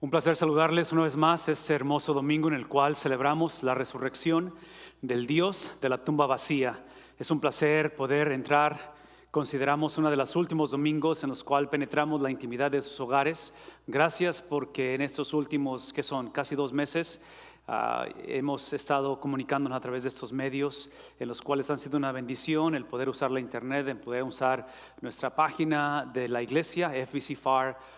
Un placer saludarles una vez más este hermoso domingo en el cual celebramos la resurrección del Dios de la tumba vacía. Es un placer poder entrar. Consideramos uno de los últimos domingos en los cuales penetramos la intimidad de sus hogares. Gracias porque en estos últimos, que son casi 2 meses, hemos estado comunicándonos a través de estos medios en los cuales han sido una bendición el poder usar la internet, el poder usar nuestra página de la iglesia, fbcfar.org,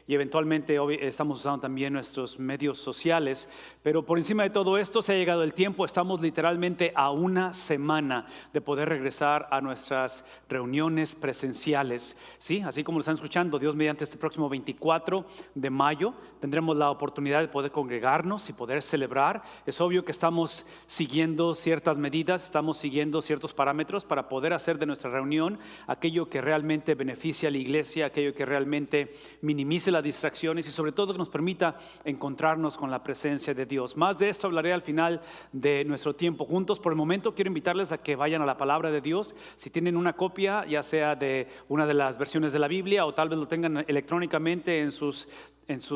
y eventualmente hoy estamos usando también nuestros medios sociales. Pero por encima de todo esto se ha llegado el tiempo. Estamos literalmente a una semana de poder regresar a nuestras reuniones presenciales, ¿sí? Así como lo están escuchando, Dios mediante este próximo 24 de mayo tendremos la oportunidad de poder congregarnos y poder celebrar. Es obvio que estamos siguiendo ciertas medidas, estamos siguiendo ciertos parámetros para poder hacer de nuestra reunión aquello que realmente beneficia a la iglesia, aquello que realmente minimice las distracciones y sobre todo que nos permita encontrarnos con la presencia de Dios. Más de esto hablaré al final de nuestro tiempo juntos. Por el momento quiero invitarles a que vayan a la palabra de Dios. Si tienen una copia, ya sea de una de las versiones de la Biblia o tal vez lo tengan electrónicamente en sus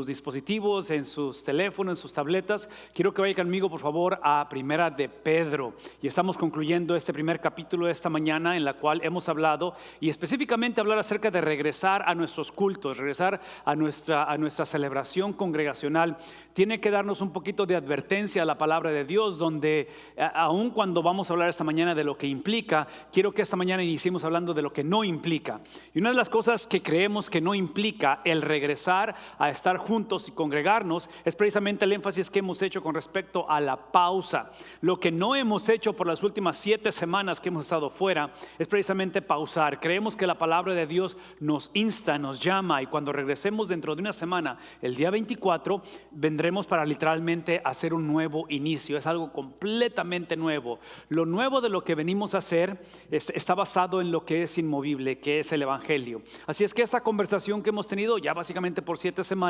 dispositivos, en sus teléfonos, en sus tabletas, quiero que vayan conmigo por favor a Primera de Pedro. Y estamos concluyendo este primer capítulo de esta mañana, en la cual hemos hablado y específicamente hablar acerca de regresar a nuestros cultos, regresar a nuestra celebración congregacional. Tiene que darnos un poquito de advertencia a la palabra de Dios, donde aun cuando vamos a hablar esta mañana de lo que implica, quiero que esta mañana iniciemos hablando de lo que no implica. Y una de las cosas que creemos que no implica el regresar a estar juntos y congregarnos es precisamente el énfasis que hemos hecho con respecto a la pausa. Lo que no hemos hecho por las últimas 7 semanas que hemos estado fuera es precisamente pausar. Creemos que la palabra de Dios nos insta, nos llama, y cuando regresemos dentro de una semana, el día 24, vendremos para literalmente hacer un nuevo inicio. Es algo completamente nuevo. Lo nuevo de lo que venimos a hacer está basado en lo que es inmovible, que es el Evangelio. Así es que esta conversación que hemos tenido ya básicamente por 7 semanas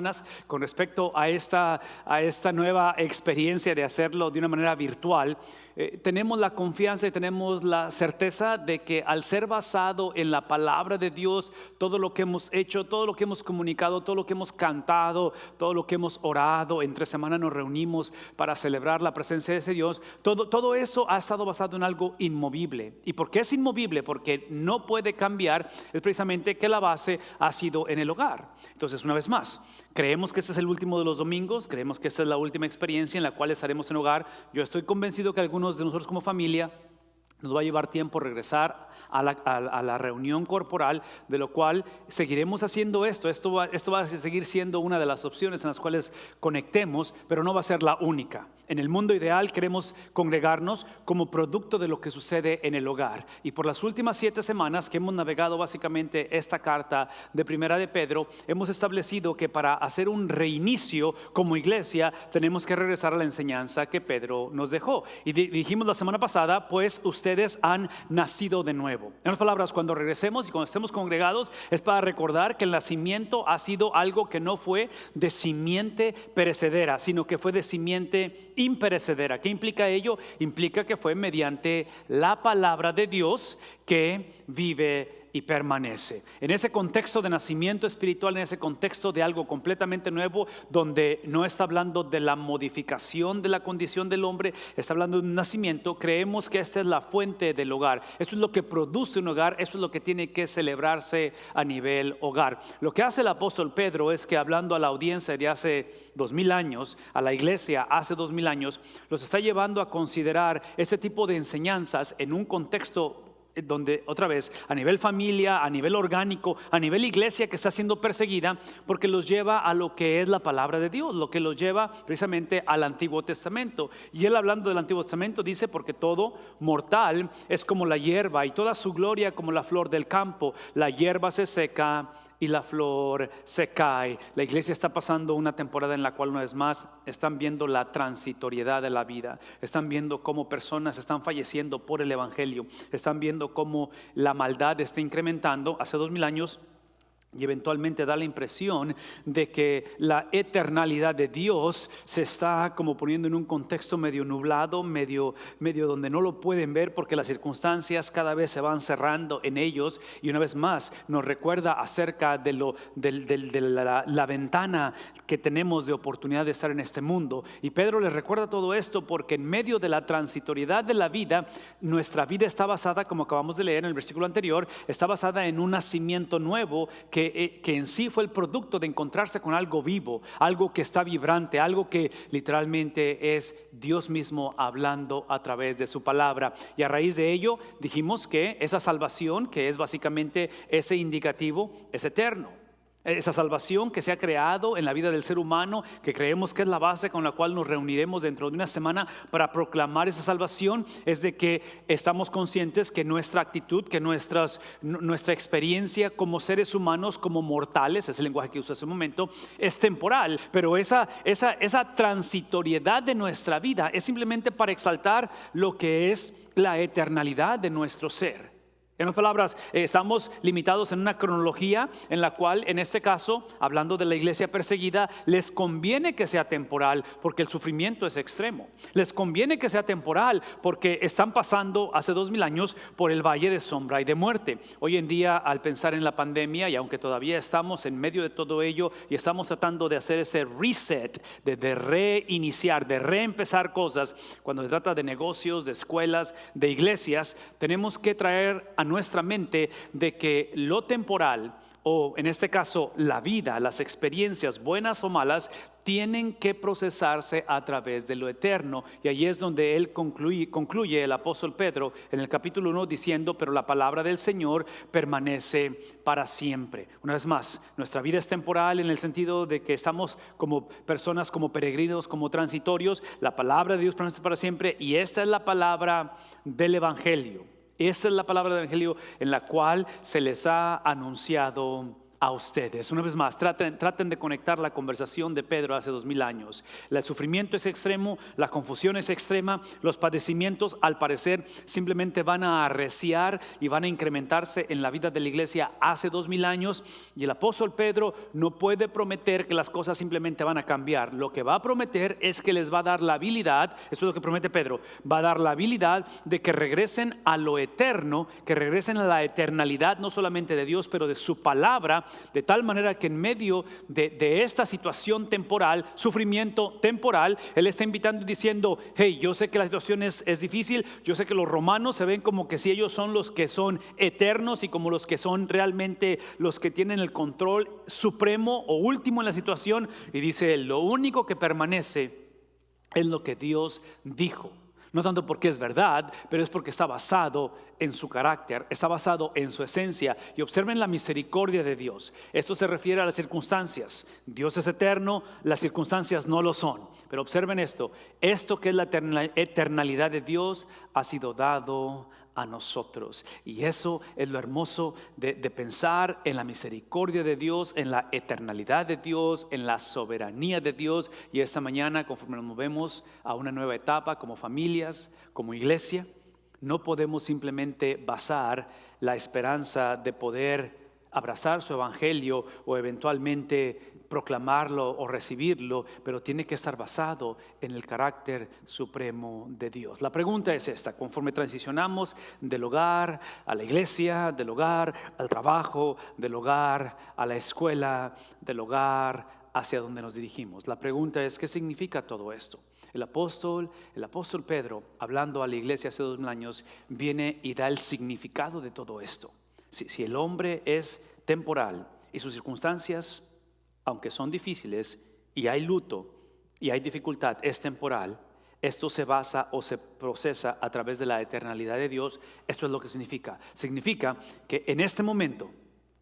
con respecto a esta nueva experiencia de hacerlo de una manera virtual, tenemos la confianza y tenemos la certeza de que al ser basado en la palabra de Dios, todo lo que hemos hecho, todo lo que hemos comunicado, todo lo que hemos cantado, todo lo que hemos orado, entre semana nos reunimos para celebrar la presencia de ese Dios, todo eso ha estado basado en algo inmovible. ¿Y por qué es inmovible? Porque no puede cambiar. Es precisamente que la base ha sido en el hogar. Entonces, una vez más, creemos que este es el último de los domingos, creemos que esta es la última experiencia en la cual estaremos en hogar. Yo estoy convencido que algunos de nosotros como familia nos va a llevar tiempo regresar a la reunión corporal, de lo cual seguiremos haciendo esto. Esto va a seguir siendo una de las opciones en las cuales conectemos, pero no va a ser la única. En el mundo ideal queremos congregarnos como producto de lo que sucede en el hogar. Y por las últimas 7 semanas que hemos navegado básicamente esta carta de Primera de Pedro, hemos establecido que para hacer un reinicio como iglesia tenemos que regresar a la enseñanza que Pedro nos dejó. Y dijimos la semana pasada, pues ustedes han nacido de nuevo. En otras palabras, cuando regresemos y cuando estemos congregados, es para recordar que el nacimiento ha sido algo que no fue de simiente perecedera, sino que fue de simiente imperecedera. ¿Qué implica ello? Implica que fue mediante la palabra de Dios que vive y permanece. En ese contexto de nacimiento espiritual, en ese contexto de algo completamente nuevo, donde no está hablando de la modificación de la condición del hombre, está hablando de un nacimiento. Creemos que esta es la fuente del hogar. Esto es lo que produce un hogar, esto es lo que tiene que celebrarse a nivel hogar. Lo que hace el apóstol Pedro es que, hablando a la audiencia de hace 2000 años, a la iglesia hace 2000 años, los está llevando a considerar ese tipo de enseñanzas en un contexto donde, otra vez, a nivel familia, a nivel orgánico, a nivel iglesia que está siendo perseguida, porque los lleva a lo que es la palabra de Dios, lo que los lleva precisamente al Antiguo Testamento. Y él, hablando del Antiguo Testamento, dice: porque todo mortal es como la hierba y toda su gloria como la flor del campo. La hierba se seca y la flor se cae. La iglesia está pasando una temporada en la cual, una vez más, están viendo la transitoriedad de la vida. Están viendo cómo personas están falleciendo por el evangelio. Están viendo cómo la maldad está incrementando. Hace 2000 años y eventualmente da la impresión de que la eternalidad de Dios se está como poniendo en un contexto medio nublado, medio donde no lo pueden ver porque las circunstancias cada vez se van cerrando en ellos. Y una vez más nos recuerda acerca de la ventana que tenemos de oportunidad de estar en este mundo. Y Pedro les recuerda todo esto porque en medio de la transitoriedad de la vida, nuestra vida está basada, como acabamos de leer en el versículo anterior, está basada en un nacimiento nuevo que en sí fue el producto de encontrarse con algo vivo, algo que está vibrante, algo que literalmente es Dios mismo hablando a través de su palabra. Y a raíz de ello dijimos que esa salvación, que es básicamente ese indicativo, es eterno. Esa salvación que se ha creado en la vida del ser humano, que creemos que es la base con la cual nos reuniremos dentro de una semana para proclamar esa salvación, es de que estamos conscientes que nuestra actitud, que nuestra experiencia como seres humanos, como mortales, es el lenguaje que usé hace un momento, es temporal. Pero esa transitoriedad de nuestra vida es simplemente para exaltar lo que es la eternalidad de nuestro ser. En otras palabras, estamos limitados en una cronología en la cual, en este caso, hablando de la iglesia perseguida, les conviene que sea temporal porque el sufrimiento es extremo. Les conviene que sea temporal porque están pasando hace 2000 años por el valle de sombra y de muerte. Hoy en día, al pensar en la pandemia, y aunque todavía estamos en medio de todo ello y estamos tratando de hacer ese reset, de reiniciar, de reempezar cosas, cuando se trata de negocios, de escuelas, de iglesias, tenemos que traer a nuestra mente de que lo temporal, o en este caso la vida, las experiencias buenas o malas, tienen que procesarse a través de lo eterno. Y ahí es donde él concluye el apóstol Pedro en el capítulo 1 diciendo: pero la palabra del Señor permanece para siempre. Una vez más, nuestra vida es temporal en el sentido de que estamos como personas, como peregrinos, como transitorios. La palabra de Dios permanece para siempre, y esta es la palabra del evangelio. Esta es la palabra del evangelio en la cual se les ha anunciado a ustedes. Una vez más, traten de conectar la conversación de Pedro hace 2000 años. El sufrimiento es extremo, la confusión es extrema, los padecimientos al parecer simplemente van a arreciar y van a incrementarse en la vida de la iglesia hace 2000 años. Y el apóstol Pedro no puede prometer que las cosas simplemente van a cambiar. Lo que va a prometer es que les va a dar la habilidad, eso es lo que promete Pedro, va a dar la habilidad de que regresen a lo eterno, que regresen a la eternalidad, no solamente de Dios, pero de su palabra. De tal manera que en medio de esta situación temporal, sufrimiento temporal, él está invitando y diciendo: hey, yo sé que la situación es difícil, yo sé que los romanos se ven como que si ellos son los que son eternos y como los que son realmente los que tienen el control supremo o último en la situación. Y dice: lo único que permanece es lo que Dios dijo. No tanto porque es verdad, pero es porque está basado en su carácter, está basado en su esencia. Y observen la misericordia de Dios. Esto se refiere a las circunstancias. Dios es eterno, las circunstancias no lo son. Pero observen esto que es la eternalidad de Dios ha sido dado a nosotros. Y eso es lo hermoso de pensar en la misericordia de Dios, en la eternalidad de Dios, en la soberanía de Dios. Y esta mañana, conforme nos movemos a una nueva etapa como familias, como iglesia, no podemos simplemente basar la esperanza de poder abrazar su evangelio o eventualmente proclamarlo o recibirlo, pero tiene que estar basado en el carácter supremo de Dios. La pregunta es esta: conforme transicionamos del hogar a la iglesia, del hogar al trabajo, del hogar a la escuela, del hogar hacia donde nos dirigimos, la pregunta es: ¿qué significa todo esto? El apóstol Pedro, hablando a la iglesia hace 2000 años, viene y da el significado de todo esto. Si el hombre es temporal y sus circunstancias, aunque son difíciles y hay luto y hay dificultad, es temporal, esto se basa o se procesa a través de la eternalidad de Dios. Esto es lo que significa. Significa que en este momento,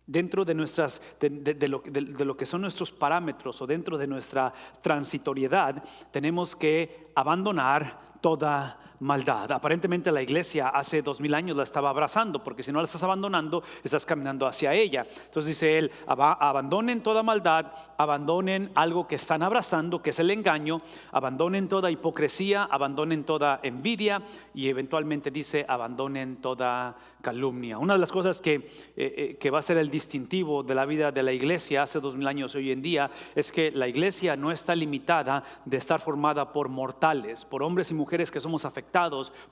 dentro de lo que son nuestros parámetros o dentro de nuestra transitoriedad, tenemos que abandonar toda maldad. Aparentemente la iglesia hace 2000 años la estaba abrazando, porque si no la estás abandonando, estás caminando hacia ella. Entonces dice él, abandonen toda maldad, abandonen algo que están abrazando, que es el engaño, abandonen toda hipocresía, abandonen toda envidia y eventualmente dice, abandonen toda calumnia. Una de las cosas que va a ser el distintivo de la vida de la iglesia hace 2000 años hoy en día es que la iglesia no está limitada de estar formada por mortales, por hombres y mujeres que somos afectados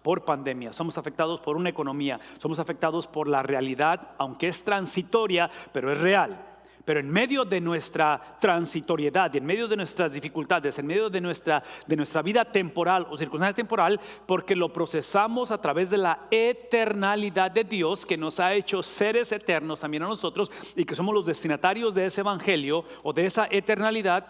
por pandemia, somos afectados por una economía, somos afectados por la realidad, aunque es transitoria, pero es real. Pero en medio de nuestra transitoriedad y en medio de nuestras dificultades, en medio de nuestra vida temporal o circunstancia temporal, porque lo procesamos a través de la eternalidad de Dios, que nos ha hecho seres eternos también a nosotros y que somos los destinatarios de ese evangelio o de esa eternalidad,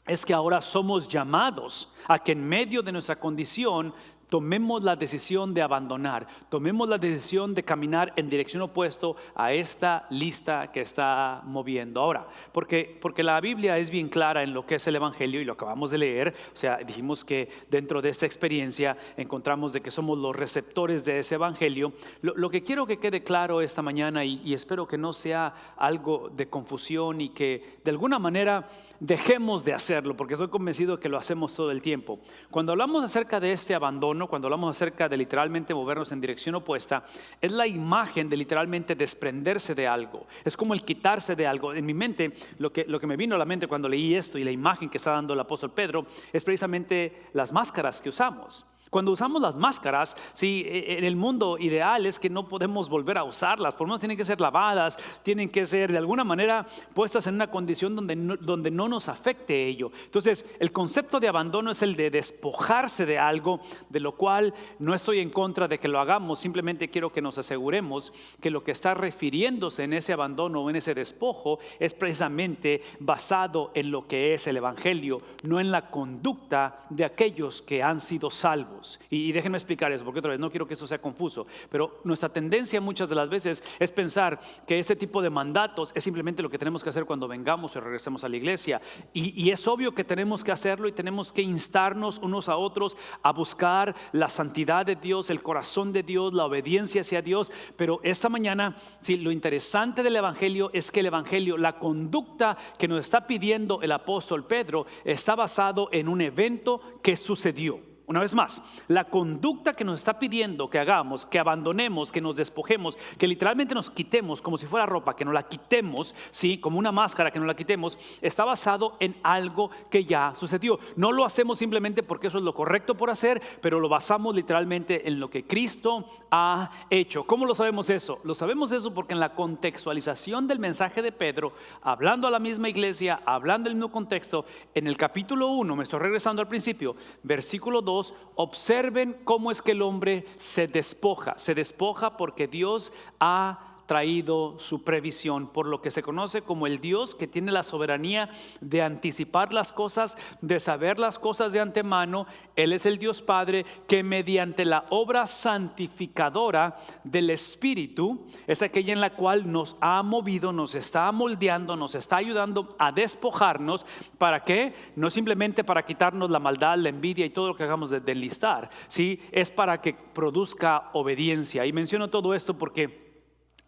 es que ahora somos llamados a que en medio de nuestra condición tomemos la decisión de abandonar, tomemos la decisión de caminar en dirección opuesta a esta lista que está moviendo. Ahora, porque la Biblia es bien clara en lo que es el evangelio y lo acabamos de leer. O sea, dijimos que dentro de esta experiencia encontramos de que somos los receptores de ese evangelio. Lo que quiero que quede claro esta mañana y espero que no sea algo de confusión y que de alguna manera dejemos de hacerlo, porque estoy convencido que lo hacemos todo el tiempo. Cuando hablamos acerca de este abandono, cuando hablamos acerca de literalmente movernos en dirección opuesta, es la imagen de literalmente desprenderse de algo. Es como el quitarse de algo. En mi mente, lo que me vino a la mente cuando leí esto y la imagen que está dando el apóstol Pedro es precisamente las máscaras que usamos. Cuando usamos las máscaras, sí, en el mundo ideal es que no podemos volver a usarlas, por lo menos tienen que ser lavadas, tienen que ser de alguna manera puestas en una condición donde no nos afecte ello. Entonces, el concepto de abandono es el de despojarse de algo, de lo cual no estoy en contra de que lo hagamos, simplemente quiero que nos aseguremos que lo que está refiriéndose en ese abandono o en ese despojo es precisamente basado en lo que es el evangelio, no en la conducta de aquellos que han sido salvos. Y déjenme explicar eso, porque otra vez no quiero que eso sea confuso, pero nuestra tendencia muchas de las veces es pensar que este tipo de mandatos es simplemente lo que tenemos que hacer cuando vengamos o regresemos a la iglesia, y es obvio que tenemos que hacerlo y tenemos que instarnos unos a otros a buscar la santidad de Dios, el corazón de Dios, la obediencia hacia Dios. Pero esta mañana, sí, lo interesante del evangelio es que el evangelio, la conducta que nos está pidiendo el apóstol Pedro, está basado en un evento que sucedió. Una vez más, la conducta que nos está pidiendo que hagamos, que abandonemos, que nos despojemos, que literalmente nos quitemos como si fuera ropa, que nos la quitemos, ¿sí? Como una máscara, que nos la quitemos, está basado en algo que ya sucedió. No lo hacemos simplemente porque eso es lo correcto por hacer, pero lo basamos literalmente en lo que Cristo ha hecho. ¿Cómo lo sabemos eso? Lo sabemos eso porque en la contextualización del mensaje de Pedro, hablando a la misma iglesia, hablando del mismo contexto, en el capítulo 1, me estoy regresando al principio, versículo 2, observen cómo es que el hombre se despoja porque Dios ha traído su previsión, por lo que se conoce como el Dios que tiene la soberanía de anticipar las cosas, de saber las cosas de antemano. Él es el Dios Padre que mediante la obra santificadora del Espíritu es aquella en la cual nos ha movido, nos está moldeando, nos está ayudando a despojarnos. ¿Para qué? No simplemente para quitarnos la maldad, la envidia y todo lo que hagamos de enlistar, ¿sí? Es para que produzca obediencia. Y menciono todo esto porque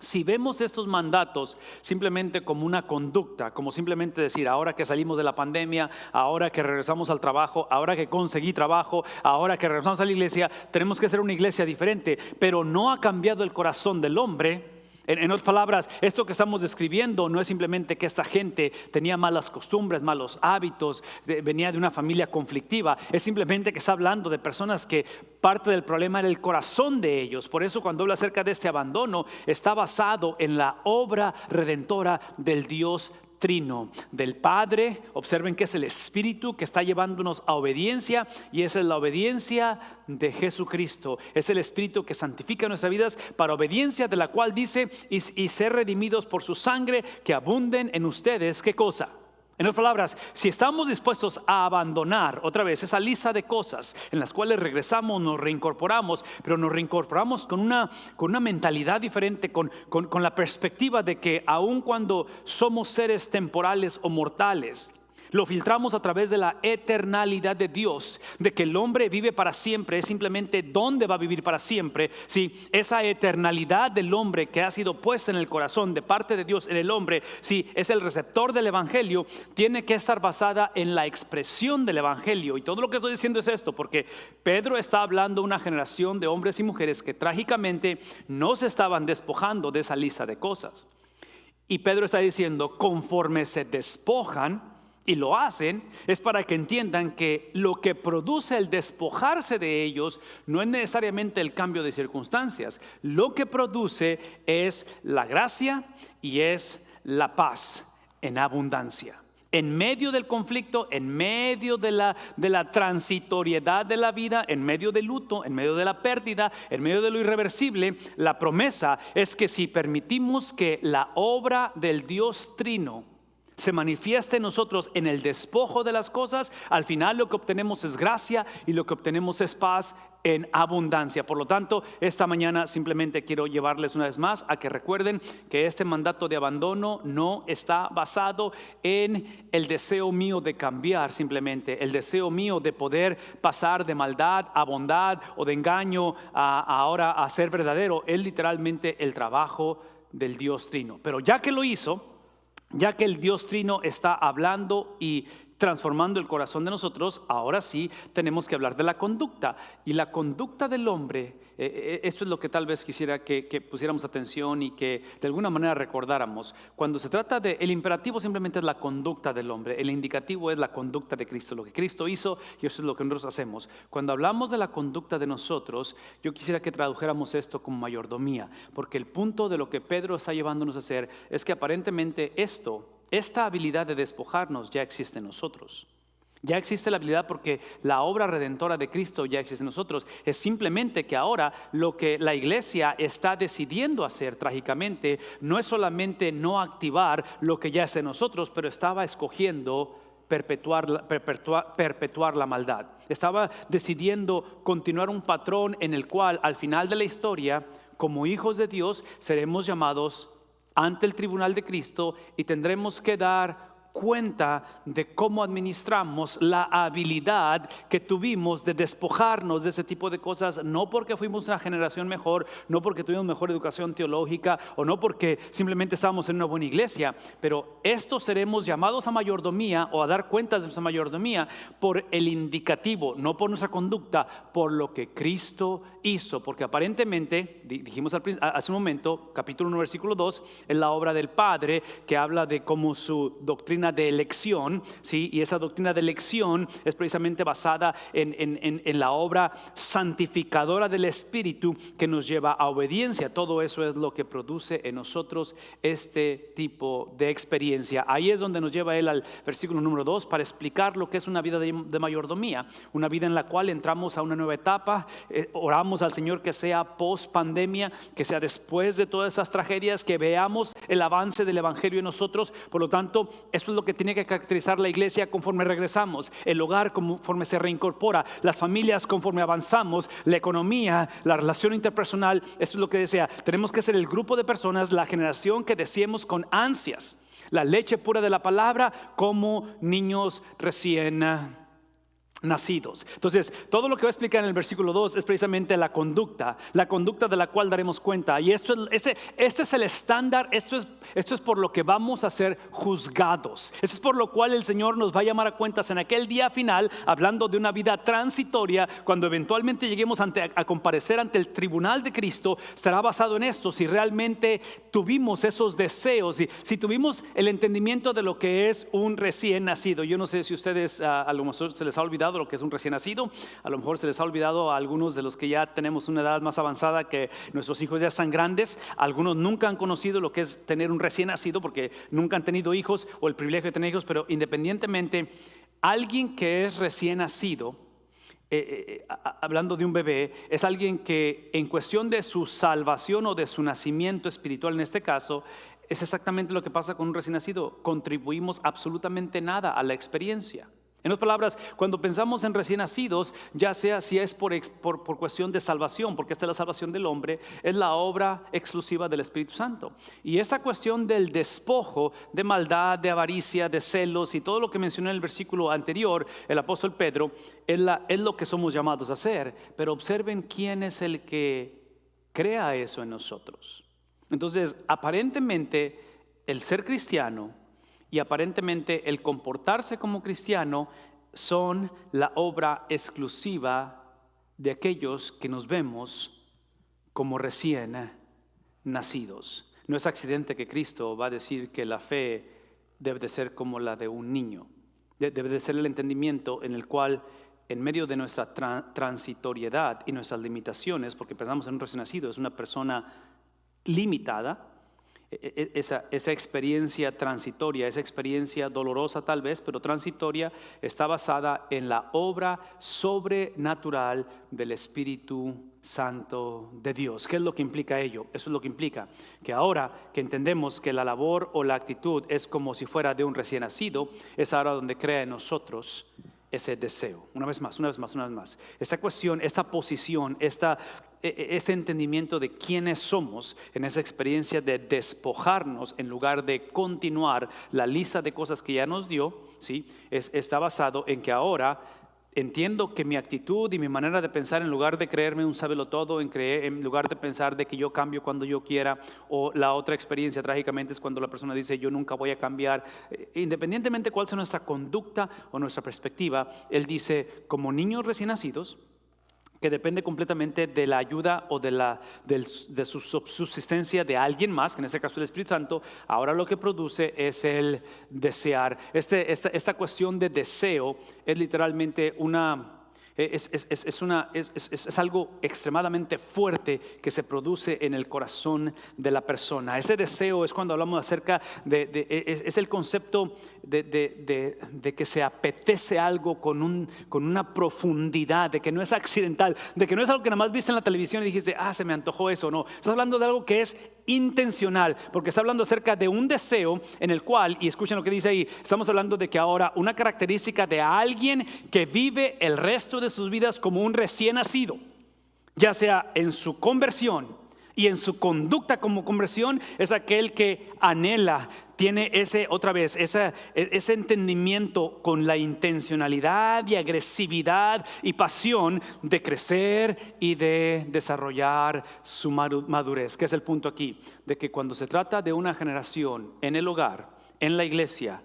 si vemos estos mandatos simplemente como una conducta, como simplemente decir, ahora que salimos de la pandemia, ahora que regresamos al trabajo, ahora que conseguí trabajo, ahora que regresamos a la iglesia, tenemos que ser una iglesia diferente, pero no ha cambiado el corazón del hombre. En otras palabras, esto que estamos describiendo no es simplemente que esta gente tenía malas costumbres, malos hábitos, venía de una familia conflictiva. Es simplemente que está hablando de personas que parte del problema era el corazón de ellos. Por eso cuando habla acerca de este abandono, está basado en la obra redentora del Dios Trino, del Padre. Observen que es el Espíritu que está llevándonos a obediencia, y esa es la obediencia de Jesucristo. Es el Espíritu que santifica nuestras vidas para obediencia, de la cual dice y ser redimidos por su sangre, que abunden en ustedes. ¿Qué cosa? En otras palabras, si estamos dispuestos a abandonar otra vez esa lista de cosas en las cuales regresamos, nos reincorporamos, pero nos reincorporamos con una mentalidad diferente, con la perspectiva de que aun cuando somos seres temporales o mortales, Lo filtramos a través de la eternalidad de Dios, de que el hombre vive para siempre, es simplemente dónde va a vivir para siempre. Sí, esa eternalidad del hombre que ha sido puesta en el corazón de parte de Dios en el hombre, sí, es el receptor del evangelio, tiene que estar basada en la expresión del evangelio. Y todo lo que estoy diciendo es esto, porque Pedro está hablando de una generación de hombres y mujeres que trágicamente no se estaban despojando de esa lista de cosas. Y Pedro está diciendo, conforme se despojan, y lo hacen, es para que entiendan que lo que produce el despojarse de ellos no es necesariamente el cambio de circunstancias. Lo que produce es la gracia y es la paz en abundancia. En medio del conflicto, en medio de la transitoriedad de la vida, en medio del luto, en medio de la pérdida, en medio de lo irreversible, la promesa es que si permitimos que la obra del Dios Trino se manifiesta en nosotros en el despojo de las cosas, al final lo que obtenemos es gracia y lo que obtenemos es paz en abundancia. Por lo tanto, esta mañana simplemente quiero llevarles una vez más a que recuerden que este mandato de abandono no está basado en el deseo mío de cambiar, simplemente el deseo mío de poder pasar de maldad a bondad o de engaño ahora a ser verdadero. Es literalmente el trabajo del Dios Trino. Pero ya que lo hizo, ya que el Dios Trino está hablando y transformando el corazón de nosotros, ahora sí tenemos que hablar de la conducta. Y la conducta del hombre, esto es lo que tal vez quisiera que pusiéramos atención y que de alguna manera recordáramos. Cuando se trata de, el imperativo simplemente es la conducta del hombre, el indicativo es la conducta de Cristo, lo que Cristo hizo, y eso es lo que nosotros hacemos. Cuando hablamos de la conducta de nosotros, yo quisiera que tradujéramos esto como mayordomía, porque el punto de lo que Pedro está llevándonos a hacer es que aparentemente esta habilidad de despojarnos ya existe en nosotros. Ya existe la habilidad porque la obra redentora de Cristo ya existe en nosotros. Es simplemente que ahora lo que la iglesia está decidiendo hacer trágicamente no es solamente no activar lo que ya está en nosotros, pero estaba escogiendo perpetuar la maldad. Estaba decidiendo continuar un patrón en el cual al final de la historia, como hijos de Dios, seremos llamados ante el tribunal de Cristo y tendremos que dar cuenta de cómo administramos la habilidad que tuvimos de despojarnos de ese tipo de cosas, no porque fuimos una generación mejor, no porque tuvimos mejor educación teológica o no porque simplemente estábamos en una buena iglesia, pero esto seremos llamados a mayordomía o a dar cuentas de nuestra mayordomía por el indicativo, no por nuestra conducta, por lo que Cristo hizo, porque aparentemente, dijimos hace un momento, capítulo 1, versículo 2, es la obra del Padre que habla de cómo su doctrina de elección, ¿sí? Y esa doctrina de elección es precisamente basada en la obra santificadora del Espíritu que nos lleva a obediencia. Todo eso es lo que produce en nosotros este tipo de experiencia. Ahí es donde nos lleva él al versículo número 2 para explicar lo que es una vida de mayordomía, una vida en la cual entramos a una nueva etapa. Oramos al Señor que sea post pandemia, que sea después de todas esas tragedias, que veamos el avance del evangelio en nosotros. Por lo tanto, esto es lo que tiene que caracterizar la iglesia conforme regresamos, el hogar conforme se reincorpora, las familias conforme avanzamos, la economía, la relación interpersonal. Esto es lo que desea. Tenemos que ser el grupo de personas, la generación que deseemos con ansias la leche pura de la palabra como niños recién nacidos. Entonces, todo lo que va a explicar en el versículo 2 es precisamente la conducta de la cual daremos cuenta. Y este es el estándar, esto es por lo que vamos a ser juzgados. Esto es por lo cual el Señor nos va a llamar a cuentas en aquel día final, hablando de una vida transitoria. Cuando eventualmente lleguemos a comparecer ante el tribunal de Cristo, será basado en esto: si realmente tuvimos esos deseos, si tuvimos el entendimiento de lo que es un recién nacido. Yo no sé si ustedes a lo mejor se les ha olvidado lo que es un recién nacido, a lo mejor se les ha olvidado a algunos de los que ya tenemos una edad más avanzada, que nuestros hijos ya están grandes. Algunos nunca han conocido lo que es tener un recién nacido porque nunca han tenido hijos o el privilegio de tener hijos. Pero independientemente, alguien que es recién nacido, hablando de un bebé, es alguien que en cuestión de su salvación o de su nacimiento espiritual, en este caso, es exactamente lo que pasa con un recién nacido. Contribuimos absolutamente nada a la experiencia. En otras palabras, cuando pensamos en recién nacidos, ya sea si es por cuestión de salvación, porque esta es la salvación del hombre, es la obra exclusiva del Espíritu Santo. Y esta cuestión del despojo de maldad, de avaricia, de celos y todo lo que mencioné en el versículo anterior, el apóstol Pedro, es lo que somos llamados a hacer. Pero observen quién es el que crea eso en nosotros. Entonces, aparentemente, el ser cristiano y aparentemente el comportarse como cristiano son la obra exclusiva de aquellos que nos vemos como recién nacidos. No es accidente que Cristo va a decir que la fe debe de ser como la de un niño. Debe de ser el entendimiento en el cual, en medio de nuestra transitoriedad y nuestras limitaciones, porque pensamos en un recién nacido, es una persona limitada. Esa experiencia transitoria, esa experiencia dolorosa tal vez, pero transitoria, está basada en la obra sobrenatural del Espíritu Santo de Dios. ¿Qué es lo que implica ello? Eso es lo que implica que ahora que entendemos que la labor o la actitud es como si fuera de un recién nacido, es ahora donde crea en nosotros ese deseo. Una vez más. Esta cuestión, esta posición, este entendimiento de quiénes somos en esa experiencia de despojarnos en lugar de continuar la lista de cosas que ya nos dio, ¿sí? Está basado en que ahora entiendo que mi actitud y mi manera de pensar, en lugar de creerme un sabelotodo, en lugar de pensar de que yo cambio cuando yo quiera, o la otra experiencia trágicamente es cuando la persona dice yo nunca voy a cambiar, independientemente cuál sea nuestra conducta o nuestra perspectiva, él dice como niños recién nacidos, que depende completamente de la ayuda o de su subsistencia de alguien más, que en este caso el Espíritu Santo, ahora lo que produce es el desear. Esta cuestión de deseo es literalmente es algo extremadamente fuerte que se produce en el corazón de la persona. Ese deseo es cuando hablamos acerca es el concepto de que se apetece algo con una profundidad, de que no es accidental, de que no es algo que nada más viste en la televisión y dijiste, se me antojó eso. No, estás hablando de algo que es intencional, porque está hablando acerca de un deseo en el cual, y escuchen lo que dice ahí, estamos hablando de que ahora una característica de alguien que vive el resto de sus vidas como un recién nacido, ya sea en su conversión y en su conducta como conversión, es aquel que anhela, tiene ese entendimiento con la intencionalidad y agresividad y pasión de crecer y de desarrollar su madurez. ¿Qué es el punto aquí? De que cuando se trata de una generación en el hogar, en la iglesia,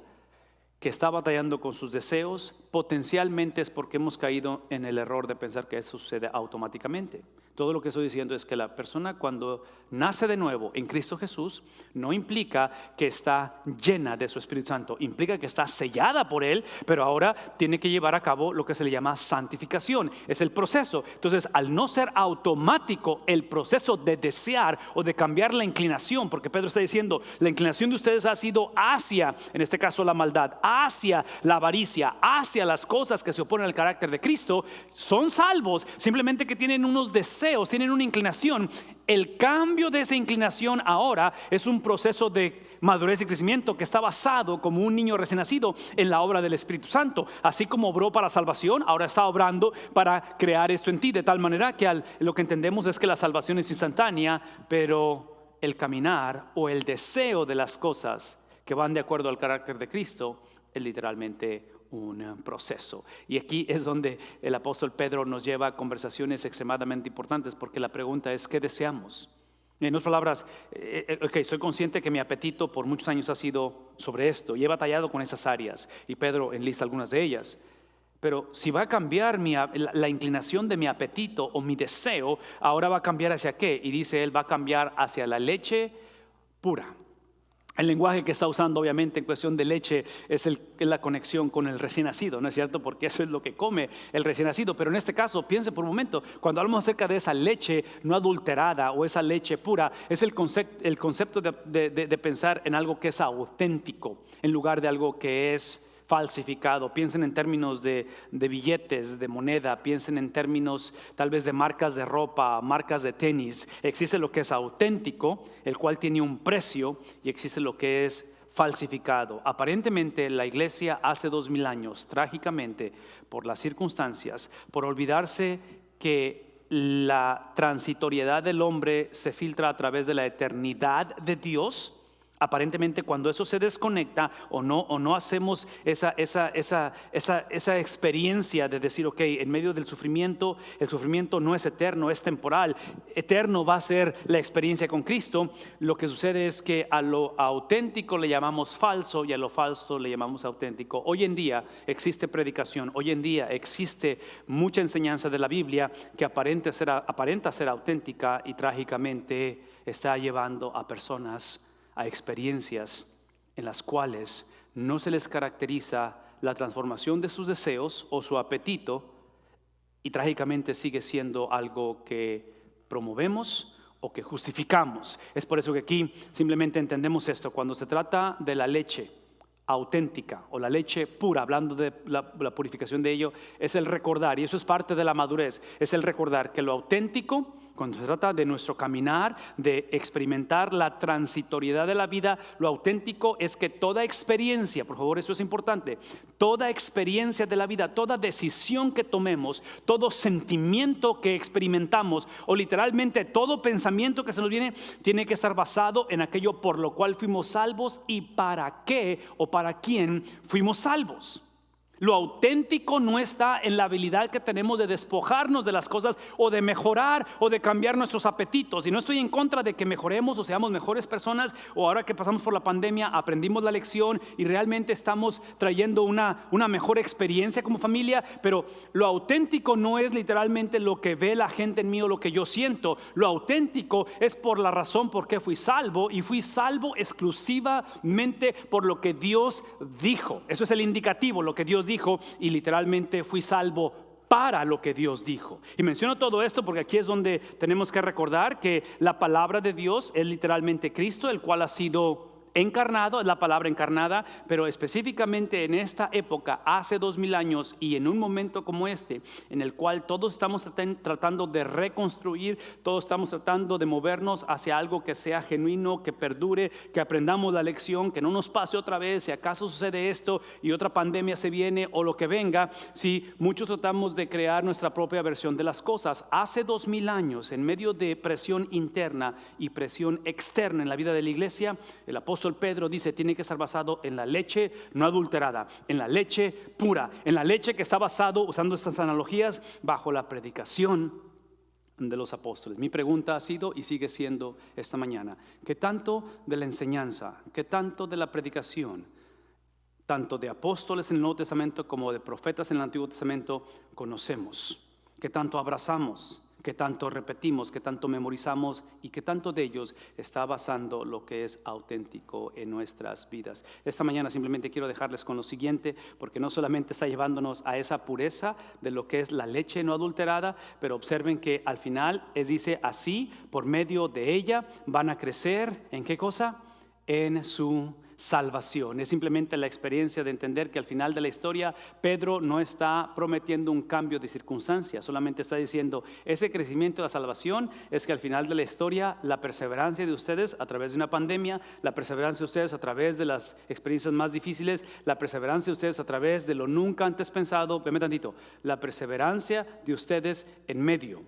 que está batallando con sus deseos, potencialmente es porque hemos caído en el error de pensar que eso sucede automáticamente. Todo lo que estoy diciendo es que la persona cuando nace de nuevo en Cristo Jesús no implica que está llena de su Espíritu Santo, implica que está sellada por Él, pero ahora tiene que llevar a cabo lo que se le llama santificación, es el proceso. Entonces, al no ser automático el proceso de desear o de cambiar la inclinación, porque Pedro está diciendo, la inclinación de ustedes ha sido hacia, en este caso la maldad, hacia la avaricia, hacia las cosas que se oponen al carácter de Cristo, son salvos, simplemente que tienen unos deseos, tienen una inclinación. El cambio de esa inclinación ahora es un proceso de madurez y crecimiento que está basado como un niño recién nacido en la obra del Espíritu Santo. Así como obró para salvación, ahora está obrando para crear esto en ti, de tal manera que lo que entendemos es que la salvación es instantánea, pero el caminar o el deseo de las cosas que van de acuerdo al carácter de Cristo es literalmente un proceso. Y aquí es donde el apóstol Pedro nos lleva a conversaciones extremadamente importantes, porque la pregunta es ¿qué deseamos? En otras palabras, estoy consciente que mi apetito por muchos años ha sido sobre esto y he batallado con esas áreas, y Pedro enlista algunas de ellas. Pero si va a cambiar la inclinación de mi apetito o mi deseo, ahora va a cambiar hacia qué, y dice él, va a cambiar hacia la leche pura. El lenguaje que está usando obviamente en cuestión de leche es la conexión con el recién nacido, ¿no es cierto? Porque eso es lo que come el recién nacido. Pero en este caso, piense por un momento, cuando hablamos acerca de esa leche no adulterada o esa leche pura, es el concepto de pensar en algo que es auténtico en lugar de algo que es falsificado. Piensen en términos de billetes, de moneda, piensen en términos tal vez de marcas de ropa, marcas de tenis. Existe lo que es auténtico, el cual tiene un precio, y existe lo que es falsificado. Aparentemente la iglesia hace 2000 años, trágicamente, por las circunstancias, por olvidarse que la transitoriedad del hombre se filtra a través de la eternidad de Dios. Aparentemente cuando eso se desconecta o no hacemos esa experiencia de decir, ok, en medio del sufrimiento, el sufrimiento no es eterno, es temporal. Eterno va a ser la experiencia con Cristo. Lo que sucede es que a lo auténtico le llamamos falso y a lo falso le llamamos auténtico. Hoy en día existe predicación, hoy en día existe mucha enseñanza de la Biblia que aparenta ser auténtica y trágicamente está llevando a personas a experiencias en las cuales no se les caracteriza la transformación de sus deseos o su apetito, y trágicamente sigue siendo algo que promovemos o que justificamos. Es por eso que aquí simplemente entendemos esto. Cuando se trata de la leche auténtica o la leche pura, hablando de la purificación de ello, es el recordar, y eso es parte de la madurez, es el recordar que lo auténtico, cuando se trata de nuestro caminar, de experimentar la transitoriedad de la vida, lo auténtico es que toda experiencia, por favor, eso es importante, toda experiencia de la vida, toda decisión que tomemos, todo sentimiento que experimentamos o literalmente todo pensamiento que se nos viene, tiene que estar basado en aquello por lo cual fuimos salvos y para qué o para quién fuimos salvos. Lo auténtico no está en la habilidad que tenemos de despojarnos de las cosas o de mejorar o de cambiar nuestros apetitos. Y no estoy en contra de que mejoremos o seamos mejores personas, o ahora que pasamos por la pandemia aprendimos la lección y realmente estamos trayendo una mejor experiencia como familia. Pero lo auténtico no es literalmente lo que ve la gente en mí o lo que yo siento. Lo auténtico es por la razón por qué fui salvo, y fui salvo exclusivamente por lo que Dios dijo. Eso es el indicativo, lo que Dios dijo, y literalmente fui salvo para lo que Dios dijo. Y menciono todo esto porque aquí es donde tenemos que recordar que la palabra de Dios es literalmente Cristo, el cual ha sido encarnado, es la palabra encarnada, pero específicamente en esta época, hace 2000 años y en un momento como este, en el cual todos estamos tratando de reconstruir, todos estamos tratando de movernos hacia algo que sea genuino, que perdure, que aprendamos la lección, que no nos pase otra vez, si acaso sucede esto y otra pandemia se viene o lo que venga. Si muchos tratamos de crear nuestra propia versión de las cosas, hace 2000 años, en medio de presión interna y presión externa en la vida de la iglesia, el apóstol Pedro dice: tiene que estar basado en la leche no adulterada, en la leche pura, en la leche que está basado, usando estas analogías, bajo la predicación de los apóstoles. Mi pregunta ha sido y sigue siendo esta mañana: ¿qué tanto de la enseñanza, qué tanto de la predicación, tanto de apóstoles en el Nuevo Testamento como de profetas en el Antiguo Testamento, conocemos? ¿Qué tanto abrazamos? ¿Qué tanto repetimos? ¿Qué tanto memorizamos? ¿Y qué tanto de ellos está basando lo que es auténtico en nuestras vidas? Esta mañana simplemente quiero dejarles con lo siguiente, porque no solamente está llevándonos a esa pureza de lo que es la leche no adulterada, pero observen que al final dice así: por medio de ella van a crecer, ¿en qué cosa? En su salvación. Es simplemente la experiencia de entender que al final de la historia Pedro no está prometiendo un cambio de circunstancias, solamente está diciendo: ese crecimiento de la salvación es que al final de la historia la perseverancia de ustedes a través de una pandemia, la perseverancia de ustedes a través de las experiencias más difíciles, la perseverancia de ustedes a través de lo nunca antes pensado, veme tantito, la perseverancia de ustedes en medio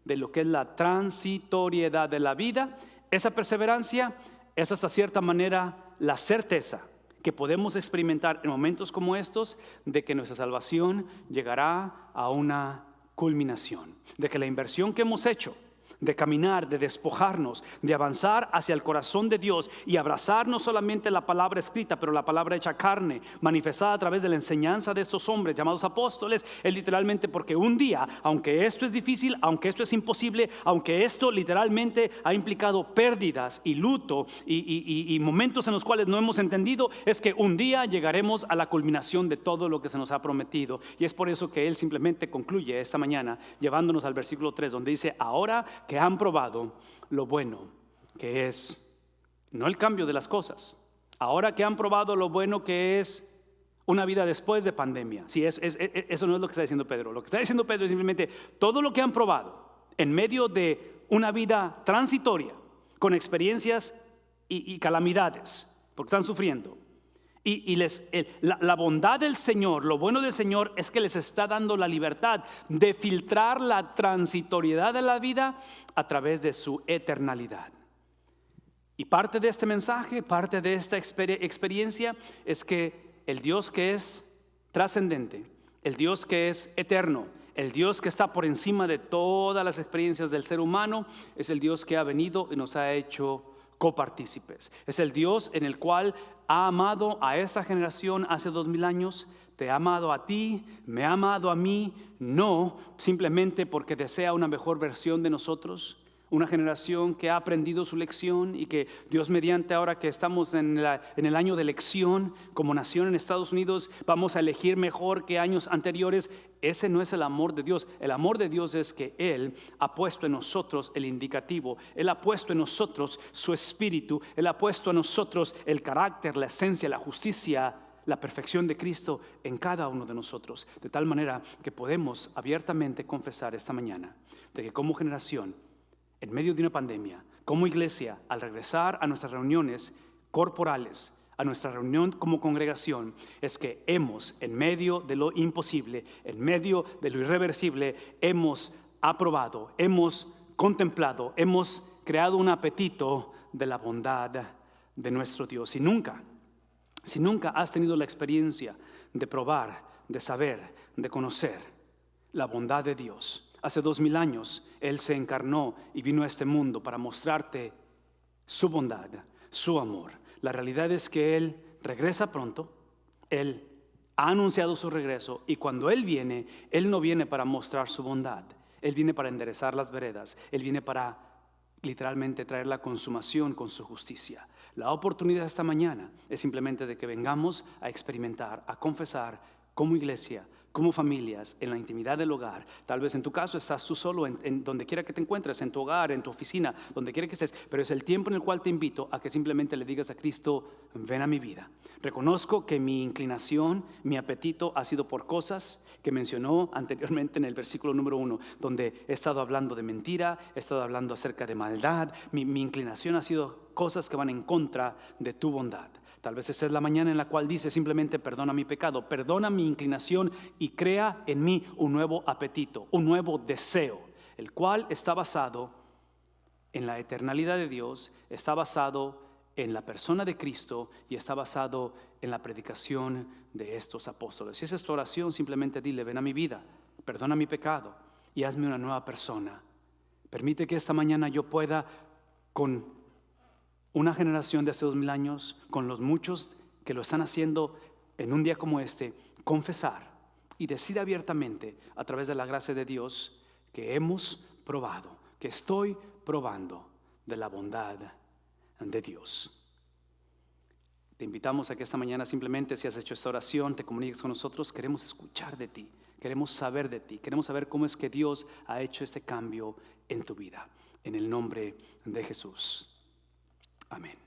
de lo que es la transitoriedad de la vida, esa perseverancia es hasta cierta manera la certeza que podemos experimentar en momentos como estos de que nuestra salvación llegará a una culminación, de que la inversión que hemos hecho de caminar, de despojarnos, de avanzar hacia el corazón de Dios y abrazar no solamente la palabra escrita, pero la palabra hecha carne, manifestada a través de la enseñanza de estos hombres llamados apóstoles, es literalmente porque un día, aunque esto es difícil, aunque esto es imposible, aunque esto literalmente ha implicado pérdidas y luto y momentos en los cuales no hemos entendido, es que un día llegaremos a la culminación de todo lo que se nos ha prometido. Y es por eso que él simplemente concluye esta mañana llevándonos al versículo 3, donde dice: ahora que han probado lo bueno que es, no el cambio de las cosas, ahora que han probado lo bueno que es una vida después de pandemia. Sí, eso no es lo que está diciendo Pedro. Lo que está diciendo Pedro es simplemente todo lo que han probado en medio de una vida transitoria, con experiencias y calamidades, porque están sufriendo. La bondad del Señor, lo bueno del Señor es que les está dando la libertad de filtrar la transitoriedad de la vida a través de su eternalidad. Y parte de este mensaje, parte de esta experiencia es que el Dios que es trascendente, el Dios que es eterno, el Dios que está por encima de todas las experiencias del ser humano, es el Dios que ha venido y nos ha hecho copartícipes. Es el Dios en el cual ha amado a esta generación hace 2000 años, te ha amado a ti, me ha amado a mí, no simplemente porque desea una mejor versión de nosotros, una generación que ha aprendido su lección y que Dios mediante, ahora que estamos en el año de elección como nación en Estados Unidos, vamos a elegir mejor que años anteriores. Ese no es el amor de Dios. El amor de Dios es que Él ha puesto en nosotros el indicativo, Él ha puesto en nosotros su espíritu, Él ha puesto en nosotros el carácter, la esencia, la justicia, la perfección de Cristo en cada uno de nosotros, de tal manera que podemos abiertamente confesar esta mañana de que como generación, en medio de una pandemia, como iglesia, al regresar a nuestras reuniones corporales, a nuestra reunión como congregación, es que hemos, en medio de lo imposible, en medio de lo irreversible, hemos aprobado, hemos contemplado, hemos creado un apetito de la bondad de nuestro Dios. Si nunca has tenido la experiencia de probar, de saber, de conocer la bondad de Dios, hace 2000 años Él se encarnó y vino a este mundo para mostrarte su bondad, su amor. La realidad es que Él regresa pronto. Él ha anunciado su regreso, y cuando Él viene, Él no viene para mostrar su bondad. Él viene para enderezar las veredas. Él viene para literalmente traer la consumación con su justicia. La oportunidad esta mañana es simplemente de que vengamos a experimentar, a confesar como iglesia, como familias, en la intimidad del hogar. Tal vez en tu caso estás tú solo, en donde quiera que te encuentres, en tu hogar, en tu oficina, donde quiera que estés, pero es el tiempo en el cual te invito a que simplemente le digas a Cristo: ven a mi vida. Reconozco que mi inclinación, mi apetito ha sido por cosas que mencionó anteriormente en el versículo número 1, donde he estado hablando de mentira, he estado hablando acerca de maldad. Mi inclinación ha sido cosas que van en contra de tu bondad. Tal vez esta es la mañana en la cual dice simplemente: perdona mi pecado, perdona mi inclinación y crea en mí un nuevo apetito, un nuevo deseo, el cual está basado en la eternalidad de Dios, está basado en la persona de Cristo y está basado en la predicación de estos apóstoles. Si esa es tu oración, simplemente dile: ven a mi vida, perdona mi pecado y hazme una nueva persona. Permite que esta mañana yo pueda, con una generación de hace 2000 años, con los muchos que lo están haciendo en un día como este, confesar y decir abiertamente, a través de la gracia de Dios, que hemos probado, que estoy probando de la bondad de Dios. Te invitamos a que esta mañana simplemente, si has hecho esta oración, te comuniques con nosotros. Queremos escuchar de ti, queremos saber de ti, queremos saber cómo es que Dios ha hecho este cambio en tu vida. En el nombre de Jesús. Amén.